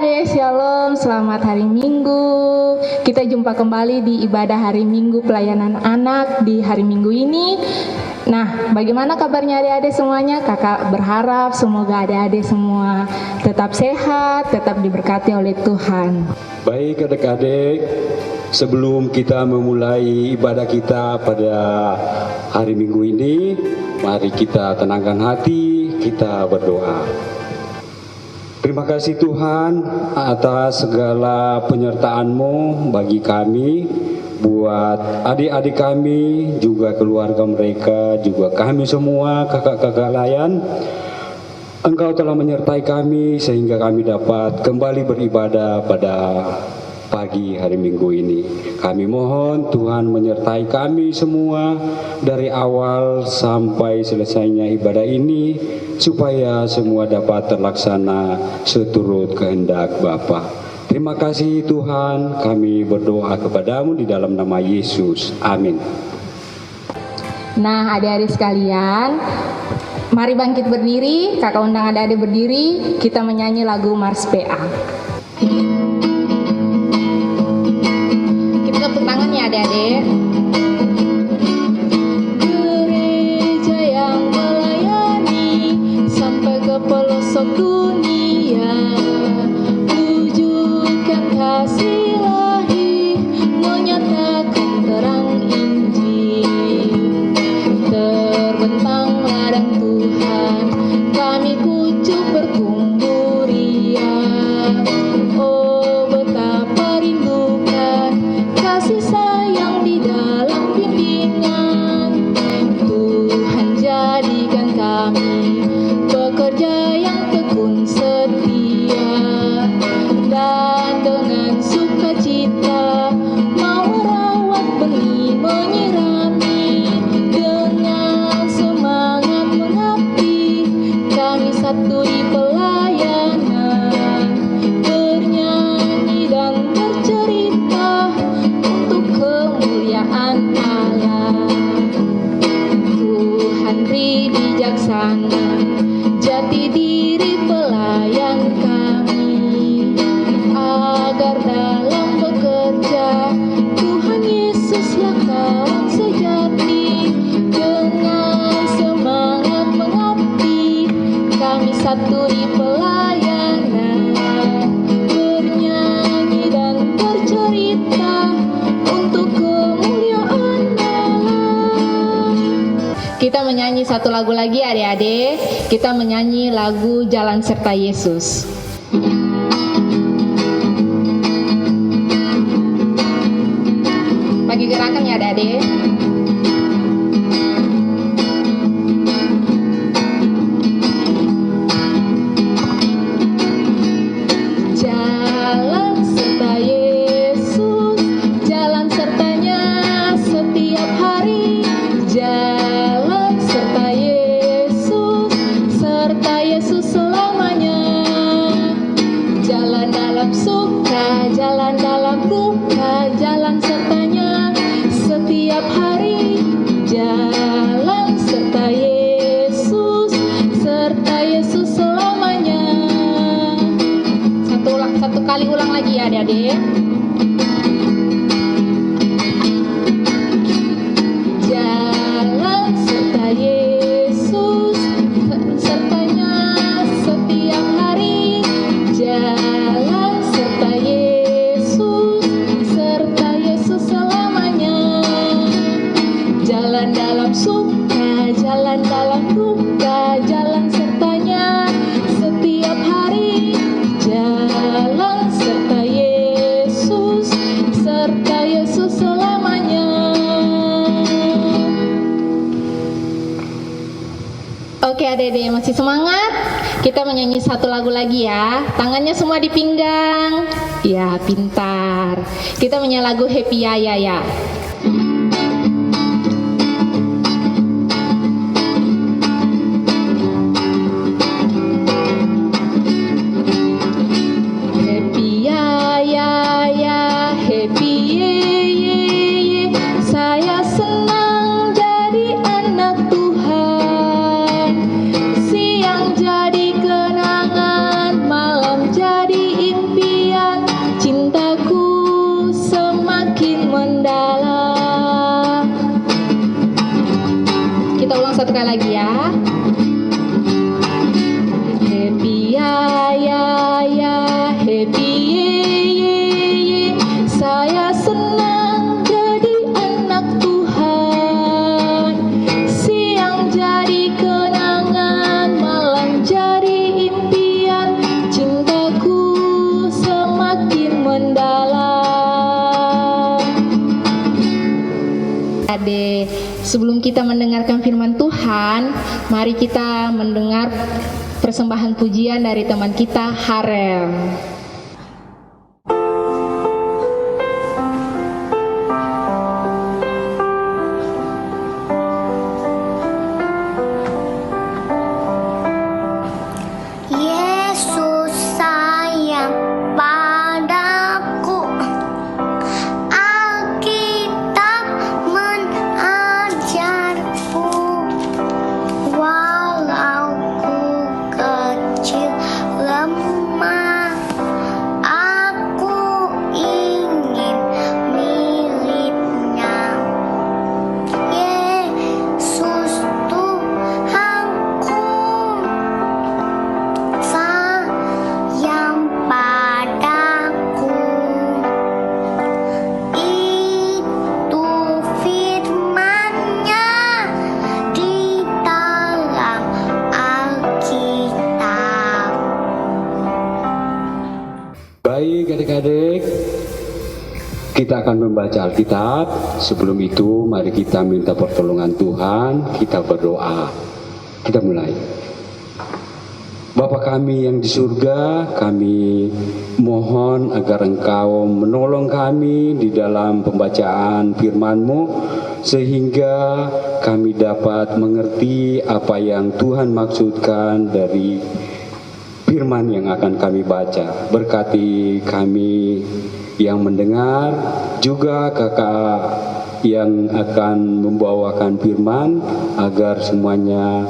adik-adik, shalom, selamat hari Minggu. Kita jumpa kembali di ibadah hari Minggu pelayanan anak di hari Minggu ini. Nah, bagaimana kabarnya adik-adik semuanya? Kakak berharap semoga adik-adik semua tetap sehat, tetap diberkati oleh Tuhan. Baik adik-adik, sebelum kita memulai ibadah kita pada hari Minggu ini, mari kita tenangkan hati, kita berdoa. Terima kasih Tuhan atas segala penyertaan-Mu bagi kami, buat adik-adik kami, juga keluarga mereka, juga kami semua kakak-kakak layan. Engkau telah menyertai kami sehingga kami dapat kembali beribadah pada pagi hari Minggu ini. Kami mohon Tuhan menyertai kami semua dari awal sampai selesainya ibadah ini, supaya semua dapat terlaksana seturut kehendak Bapa. Terima kasih Tuhan, kami berdoa kepadamu di dalam nama Yesus. Amin. Nah, adik-adik sekalian, mari bangkit berdiri. Kakak undang adik-adik berdiri, kita menyanyi lagu Mars PA. Kita tepuk tangan ya adik-adik. Gereja yang melayani sampai ke pelosok dunia, wujudkan kasih ilahi, menyatakan terang Injil. Terbentang ladang Tuhan, kami kucuk bertumbuh riang. Oh, betapa rindukan kasih sayang di dalam bimbingan. Tuhan jadikan kami pekerja yang tekun setia, dan dengan sukacita mau rawat benih menyirami. Dengan semangat mengabdi, kami satu di pelayanan, bernyanyi dan bercerita untuk kemuliaan Allah. Tuhan beri bijaksana, jati diri pelayan kami, agar dalam bekerja Tuhan Yesuslah kawan sejati. Dengan semangat mengabdi, kami satu di pelayanan, bernyanyi dan bercerita untuk kemuliaan Allah. Kita menyanyi satu lagu lagi adik-adik. Kita menyanyi lagu Jalan Serta Yesus. Bagi gerakan ya adik-adik. Jalan serta Yesus, jalan sertanya setiap hari. Jalan serta Yesus selamanya. Jalan dalam suka, jalan dalam duka, jalan sertanya setiap hari. Jalan serta Yesus selamanya. Satu kali ulang lagi ya adik-adik. Jalan serta Yesus, sertanya setiap hari. Jalan serta Yesus selamanya. Jalan dalam suka, jalan dalam duka, jalan sertanya setiap hari. Jalan serta Yesus selamanya. Oke adik-adik, masih semangat? Kita menyanyi satu lagu lagi ya. Tangannya semua di pinggang. Ya, pintar. Kita menyanyi lagu Happy Yaya ya. Happy Yaya ya, happy ye ye ye. Saya senang jadi anak Tuhan. Siang jadi kenangan, malam jadi impian. piye, saya senang jadi anak Tuhan. Siang jadi kenangan, malam jadi impian, cintaku semakin mendalam. Adik, sebelum kita mendengarkan firman Tuhan, mari kita mendengar persembahan pujian dari teman kita, Harel. Yesus sayang padaku, Alkitab mengajarku, walau ku kecil lemah, aku ingin miliknya. Yesus Tuhanku sayang padaku, itu firman-Nya di dalam Alkitab. Baik adik-adik, kita akan membaca Alkitab. Sebelum itu mari kita minta pertolongan Tuhan, kita berdoa. Kita mulai. Bapa kami yang di surga, kami mohon agar Engkau menolong kami di dalam pembacaan firman-Mu, sehingga kami dapat mengerti apa yang Tuhan maksudkan dari firman yang akan kami baca. Berkati kami yang mendengar, juga kakak yang akan membawakan firman, agar semuanya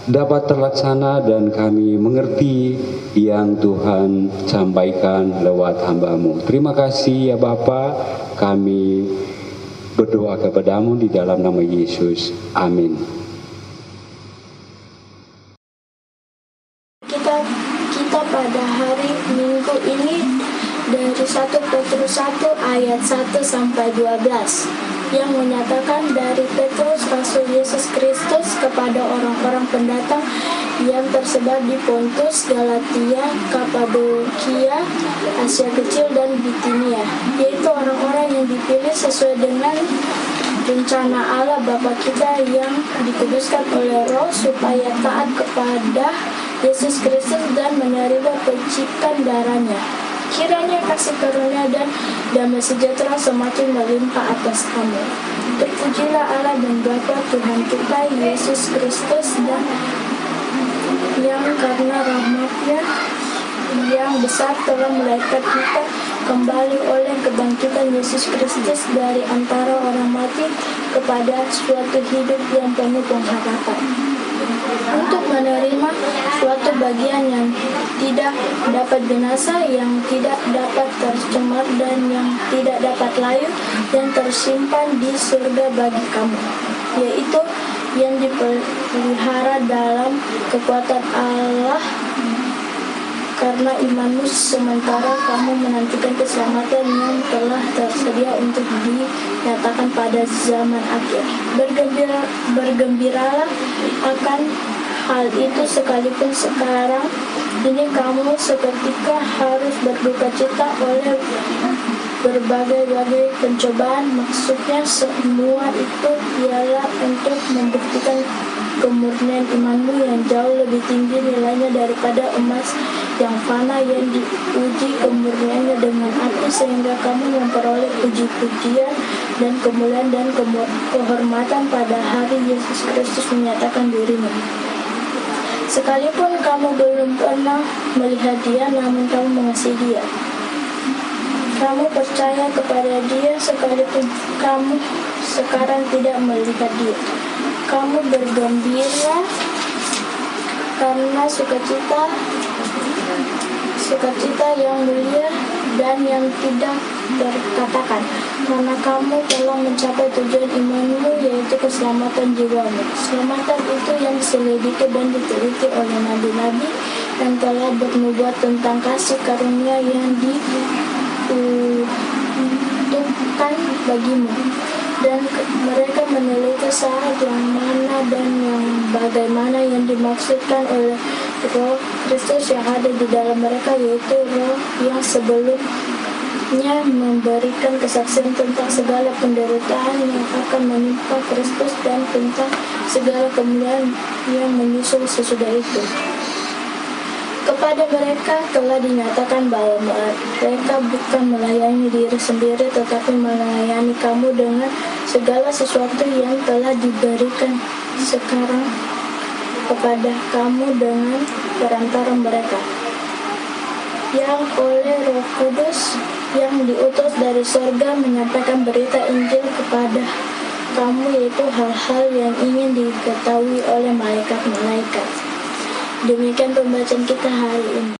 dapat terlaksana dan kami mengerti yang Tuhan sampaikan lewat hamba-Mu. Terima kasih ya Bapa, kami berdoa kepadamu di dalam nama Yesus. Amin. Kita pada hari Minggu ini dari 1 Petrus 1 ayat 1 sampai 12 yang menyatakan dari Petrus Rasul Yesus Kristus kepada orang-orang pendatang yang tersebar di Pontus, Galatia, Kapadokia, Asia Kecil dan Bitinia, yaitu orang-orang yang dipilih sesuai dengan rencana Allah Bapa kita yang dikuduskan oleh Roh supaya taat kepada Yesus Kristus dan menerima pencikan darahnya. Kiranya kasih karunia dan damai sejahtera semakin melimpah atas kamu. Terpujilah Allah dan Bapa Tuhan kita Yesus Kristus, dan yang karena rahmat-Nya yang besar telah melahirkan kita kembali oleh kebangkitan Yesus Kristus dari antara orang mati kepada suatu hidup yang penuh pengharapan, untuk menerima suatu bagian yang tidak dapat binasa, yang tidak dapat tercemar, dan yang tidak dapat layu, yang tersimpan di surga bagi kamu, yaitu yang dipelihara dalam kekuatan Allah karena imanmu, sementara kamu menantikan keselamatan yang telah tersedia untuk dinyatakan pada zaman akhir. Bergembiralah akan hal itu, sekalipun sekarang ini kamu seketika harus berduka cita oleh berbagai-bagai pencobaan. Maksudnya semua itu ialah untuk membuktikan kemurnian imanmu yang jauh lebih tinggi nilainya daripada emas yang fana, yang diuji kemurniannya dengan api, sehingga kamu memperoleh puji-pujian dan kemuliaan dan kehormatan pada hari Yesus Kristus menyatakan dirinya. Sekalipun kamu belum pernah melihat Dia, namun kamu mengasihi Dia. Kamu percaya kepada Dia sekalipun kamu sekarang tidak melihat Dia. Kamu bergembira karena sukacita yang mulia dan yang tidak terkatakan, karena kamu telah mencapai tujuan imanmu, yaitu keselamatan jiwamu. Keselamatan itu yang diselidiki dan diteliti oleh nabi-nabi yang telah bernubuat tentang kasih karunia yang ditentukan bagimu. Dan mereka meneliti saat yang mana dan yang bagaimana yang dimaksudkan oleh Roh Kristus yang ada di dalam mereka, yaitu Roh yang sebelumnya memberikan kesaksian tentang segala penderitaan yang akan menimpa Kristus dan tentang segala kemuliaan yang menyusul sesudah itu. Kepada mereka telah dinyatakan bahwa mereka bukan melayani diri sendiri, tetapi melayani kamu dengan segala sesuatu yang telah diberikan sekarang kepada kamu dengan perantara mereka, yang oleh Roh Kudus yang diutus dari sorga menyampaikan berita Injil kepada kamu, yaitu hal-hal yang ingin diketahui oleh malaikat-malaikat. Demikian pembacaan kita hari ini.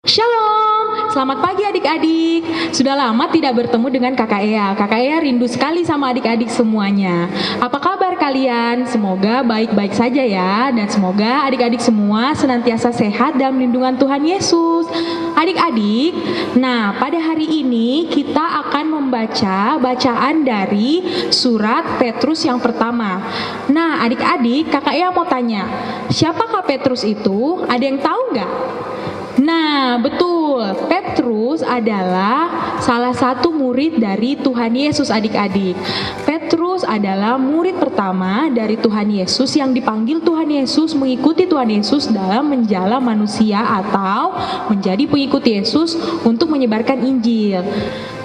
Shalom, selamat pagi adik-adik. Sudah lama tidak bertemu dengan Kakak Ea. Kakak Ea rindu sekali sama adik-adik semuanya. Apa kabar kalian? Semoga baik-baik saja ya. Dan semoga adik-adik semua senantiasa sehat dalam lindungan Tuhan Yesus. Adik-adik, nah pada hari ini kita akan membaca bacaan dari surat Petrus yang pertama. Nah adik-adik, Kakak Ea mau tanya, siapakah Petrus itu? Ada yang tahu nggak? Nah, betul. Petrus adalah salah satu murid dari Tuhan Yesus, adik-adik. Petrus adalah murid pertama dari Tuhan Yesus yang dipanggil Tuhan Yesus mengikuti Tuhan Yesus dalam menjala manusia atau menjadi pengikut Yesus untuk menyebarkan Injil.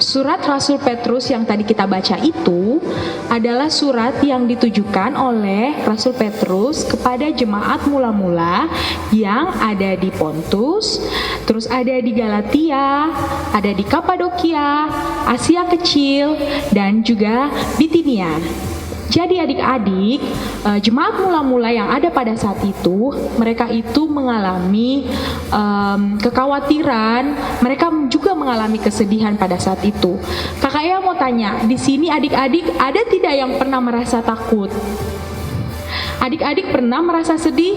Surat Rasul Petrus yang tadi kita baca itu adalah surat yang ditujukan oleh Rasul Petrus kepada jemaat mula-mula yang ada di Pontus, terus ada di Galatia, ada di Kapadokia, Asia Kecil, dan juga Bitinia. Jadi adik-adik, jemaat mula-mula yang ada pada saat itu, mereka itu mengalami kekhawatiran, mereka juga mengalami kesedihan pada saat itu. Kakak Ea mau tanya, di sini adik-adik ada tidak yang pernah merasa takut? Adik-adik pernah merasa sedih?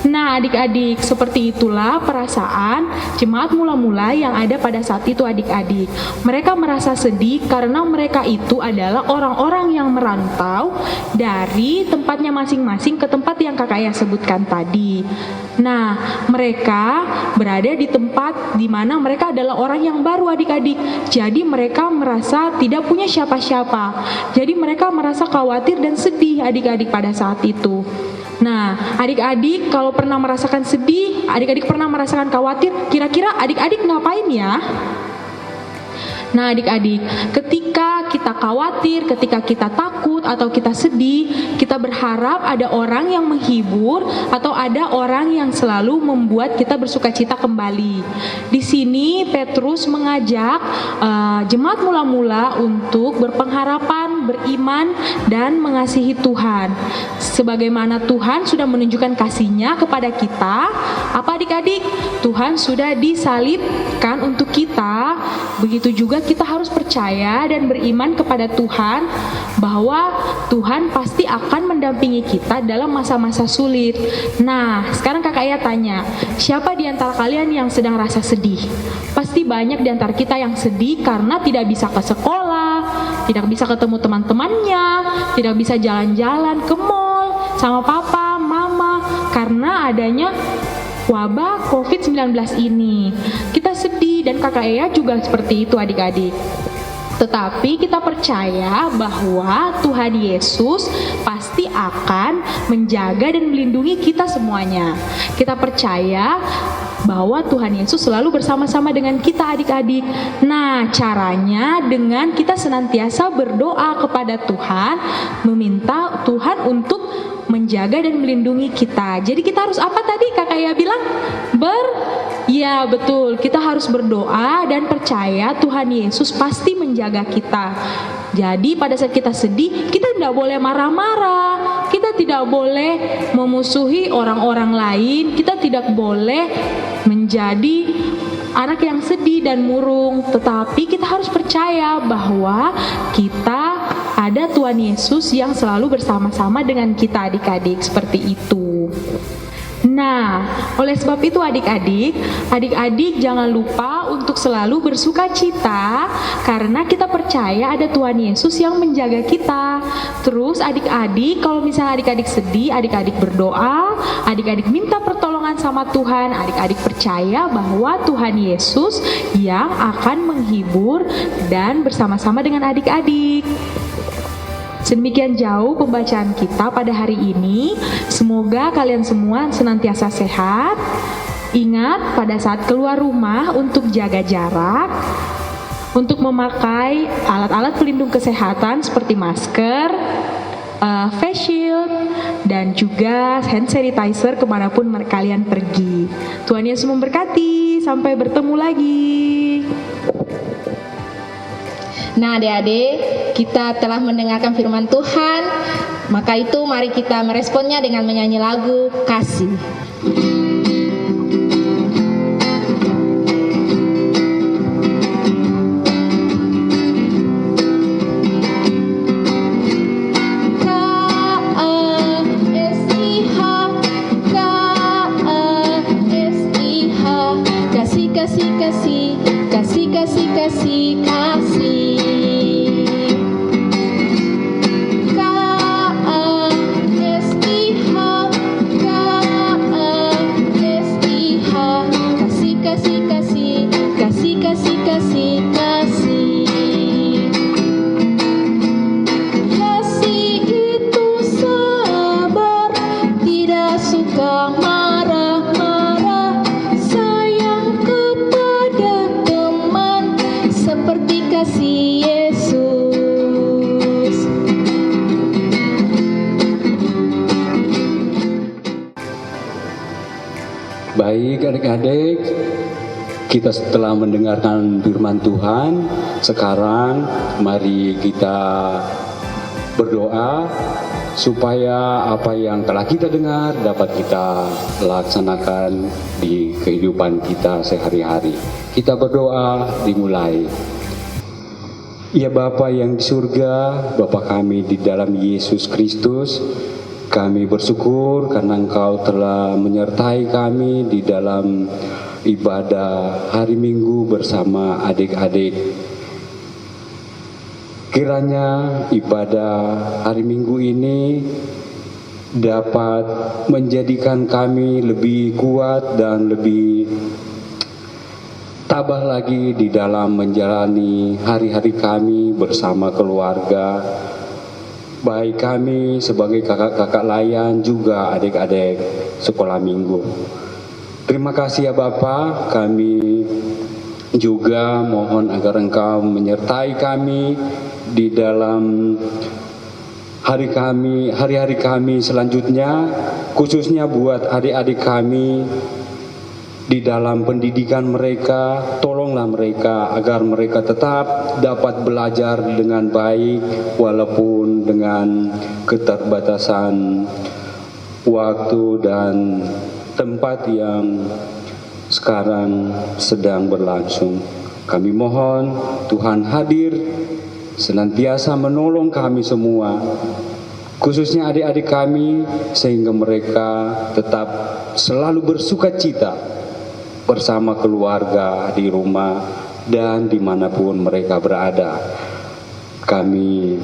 Nah adik-adik, seperti itulah perasaan jemaat mula-mula yang ada pada saat itu adik-adik. Mereka merasa sedih karena mereka itu adalah orang-orang yang merantau dari tempatnya masing-masing ke tempat yang kakak Ea sebutkan tadi. Nah mereka berada di tempat di mana mereka adalah orang yang baru adik-adik. Jadi mereka merasa tidak punya siapa-siapa. Jadi mereka merasa khawatir dan sedih adik-adik pada saat itu. Nah, adik-adik kalau pernah merasakan sedih, adik-adik pernah merasakan khawatir, kira-kira adik-adik ngapain ya? Nah adik-adik, ketika kita khawatir, ketika kita takut atau kita sedih, kita berharap ada orang yang menghibur atau ada orang yang selalu membuat kita bersukacita kembali. Di sini Petrus mengajak jemaat mula-mula untuk berpengharapan, beriman, dan mengasihi Tuhan. Sebagaimana Tuhan sudah menunjukkan kasih-Nya kepada kita, apa adik-adik? Tuhan sudah disalibkan untuk kita, begitu juga kita harus percaya dan beriman kepada Tuhan bahwa Tuhan pasti akan mendampingi kita dalam masa-masa sulit. Nah, sekarang kakak Ea tanya, siapa di antara kalian yang sedang rasa sedih? Pasti banyak di antara kita yang sedih karena tidak bisa ke sekolah, tidak bisa ketemu teman-temannya, tidak bisa jalan-jalan ke mall sama papa, mama, karena adanya wabah COVID-19 ini. Kita sedih dan kakak Ea juga seperti itu adik-adik. Tetapi kita percaya bahwa Tuhan Yesus pasti akan menjaga dan melindungi kita semuanya. Kita percaya bahwa Tuhan Yesus selalu bersama-sama dengan kita adik-adik. Nah, caranya dengan kita senantiasa berdoa kepada Tuhan, meminta Tuhan untuk menjaga dan melindungi kita. Jadi kita harus apa tadi kakak Ea bilang? Ya betul, kita harus berdoa dan percaya Tuhan Yesus pasti menjaga kita. Jadi pada saat kita sedih, kita tidak boleh marah-marah, kita tidak boleh memusuhi orang-orang lain, kita tidak boleh menjadi anak yang sedih dan murung. Tetapi kita harus percaya bahwa kita ada Tuhan Yesus yang selalu bersama-sama dengan kita adik-adik, seperti itu. Nah, oleh sebab itu adik-adik jangan lupa untuk selalu bersuka cita karena kita percaya ada Tuhan Yesus yang menjaga kita. Terus adik-adik, kalau misalnya adik-adik sedih, adik-adik berdoa, adik-adik minta pertolongan sama Tuhan, adik-adik percaya bahwa Tuhan Yesus yang akan menghibur dan bersama-sama dengan adik-adik. Sedemikian jauh pembacaan kita pada hari ini. Semoga kalian semua senantiasa sehat. Ingat pada saat keluar rumah untuk jaga jarak, untuk memakai alat-alat pelindung kesehatan seperti masker, face shield, dan juga hand sanitizer kemanapun kalian pergi. Tuhan Yesus memberkati. Sampai bertemu lagi. Nah adik-adik, kita telah mendengarkan firman Tuhan, maka itu mari kita meresponnya dengan menyanyi lagu Kasih. Baik adik-adik, kita setelah mendengarkan firman Tuhan, sekarang mari kita berdoa supaya apa yang telah kita dengar dapat kita laksanakan di kehidupan kita sehari-hari. Kita berdoa, dimulai. Ya Bapa yang di surga, Bapa kami di dalam Yesus Kristus, kami bersyukur karena Engkau telah menyertai kami di dalam ibadah hari Minggu bersama adik-adik. Kiranya ibadah hari Minggu ini dapat menjadikan kami lebih kuat dan lebih tabah lagi di dalam menjalani hari-hari kami bersama keluarga, baik kami sebagai kakak-kakak layan juga adik-adik sekolah minggu. Terima kasih ya Bapa, kami juga mohon agar Engkau menyertai kami di dalam hari-hari kami selanjutnya, khususnya buat adik-adik kami di dalam pendidikan mereka. Tolonglah mereka agar mereka tetap dapat belajar dengan baik walaupun dengan keterbatasan waktu dan tempat yang sekarang sedang berlangsung. Kami mohon Tuhan hadir senantiasa menolong kami semua, khususnya adik-adik kami, sehingga mereka tetap selalu bersuka cita bersama keluarga di rumah dan dimanapun mereka berada. Kami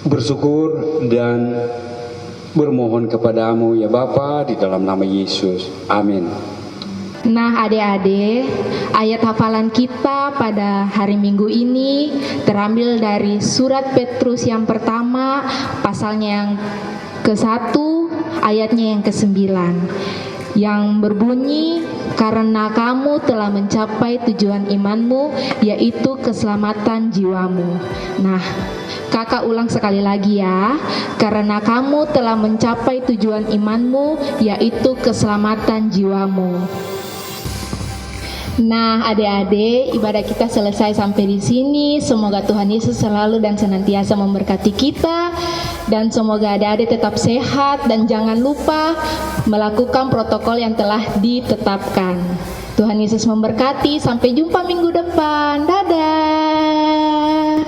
bersyukur dan bermohon kepadamu ya Bapa, di dalam nama Yesus. Amin. Nah adik-adik, ayat hafalan kita pada hari Minggu ini terambil dari surat Petrus yang pertama, pasalnya yang ke-1, ayatnya yang ke-9, yang berbunyi, karena kamu telah mencapai tujuan imanmu, yaitu keselamatan jiwamu. Nah, kakak ulang sekali lagi ya. Karena kamu telah mencapai tujuan imanmu, yaitu keselamatan jiwamu. Nah, adik-adik, ibadah kita selesai sampai di sini. Semoga Tuhan Yesus selalu dan senantiasa memberkati kita, dan semoga adik-adik tetap sehat dan jangan lupa melakukan protokol yang telah ditetapkan. Tuhan Yesus memberkati. Sampai jumpa minggu depan. Dadah.